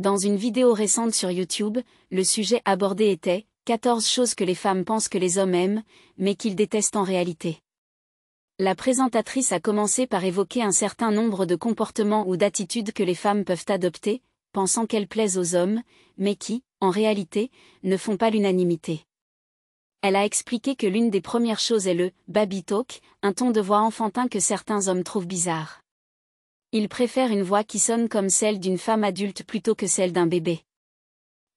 Dans une vidéo récente sur YouTube, le sujet abordé était « 14 choses que les femmes pensent que les hommes aiment, mais qu'ils détestent en réalité ». La présentatrice a commencé par évoquer un certain nombre de comportements ou d'attitudes que les femmes peuvent adopter, pensant qu'elles plaisent aux hommes, mais qui, en réalité, ne font pas l'unanimité. Elle a expliqué que l'une des premières choses est le « baby talk », un ton de voix enfantin que certains hommes trouvent bizarre. Ils préfèrent une voix qui sonne comme celle d'une femme adulte plutôt que celle d'un bébé.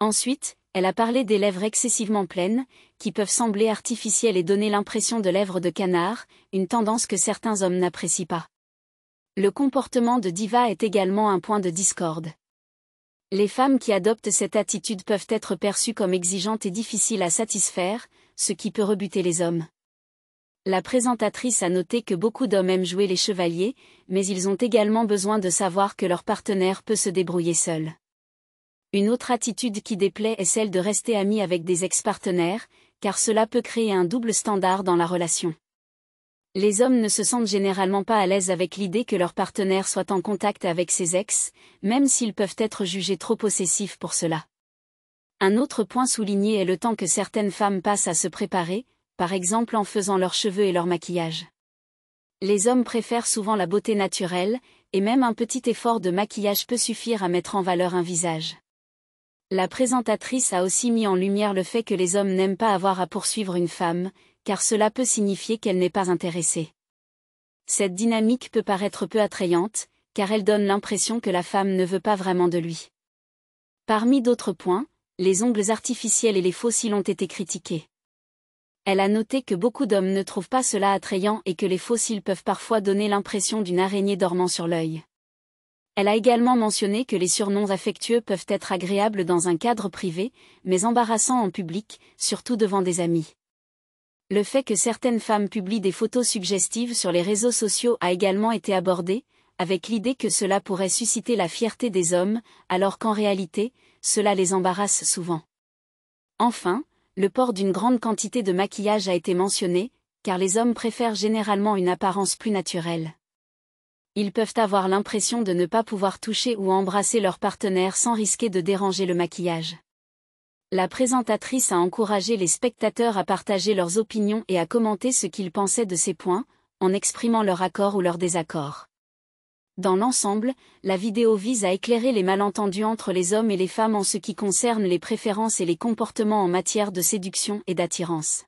Ensuite, elle a parlé des lèvres excessivement pleines, qui peuvent sembler artificielles et donner l'impression de lèvres de canard, une tendance que certains hommes n'apprécient pas. Le comportement de diva est également un point de discorde. Les femmes qui adoptent cette attitude peuvent être perçues comme exigeantes et difficiles à satisfaire, ce qui peut rebuter les hommes. La présentatrice a noté que beaucoup d'hommes aiment jouer les chevaliers, mais ils ont également besoin de savoir que leur partenaire peut se débrouiller seul. Une autre attitude qui déplaît est celle de rester amie avec des ex-partenaires, car cela peut créer un double standard dans la relation. Les hommes ne se sentent généralement pas à l'aise avec l'idée que leur partenaire soit en contact avec ses ex, même s'ils peuvent être jugés trop possessifs pour cela. Un autre point souligné est le temps que certaines femmes passent à se préparer, par exemple en faisant leurs cheveux et leur maquillage. Les hommes préfèrent souvent la beauté naturelle, et même un petit effort de maquillage peut suffire à mettre en valeur un visage. La présentatrice a aussi mis en lumière le fait que les hommes n'aiment pas avoir à poursuivre une femme, car cela peut signifier qu'elle n'est pas intéressée. Cette dynamique peut paraître peu attrayante, car elle donne l'impression que la femme ne veut pas vraiment de lui. Parmi d'autres points, les ongles artificiels et les faux cils ont été critiqués. Elle a noté que beaucoup d'hommes ne trouvent pas cela attrayant et que les faux cils peuvent parfois donner l'impression d'une araignée dormant sur l'œil. Elle a également mentionné que les surnoms affectueux peuvent être agréables dans un cadre privé, mais embarrassants en public, surtout devant des amis. Le fait que certaines femmes publient des photos suggestives sur les réseaux sociaux a également été abordé, avec l'idée que cela pourrait susciter la fierté des hommes, alors qu'en réalité, cela les embarrasse souvent. Enfin, le port d'une grande quantité de maquillage a été mentionné, car les hommes préfèrent généralement une apparence plus naturelle. Ils peuvent avoir l'impression de ne pas pouvoir toucher ou embrasser leur partenaire sans risquer de déranger le maquillage. La présentatrice a encouragé les spectateurs à partager leurs opinions et à commenter ce qu'ils pensaient de ces points, en exprimant leur accord ou leur désaccord. Dans l'ensemble, la vidéo vise à éclairer les malentendus entre les hommes et les femmes en ce qui concerne les préférences et les comportements en matière de séduction et d'attirance.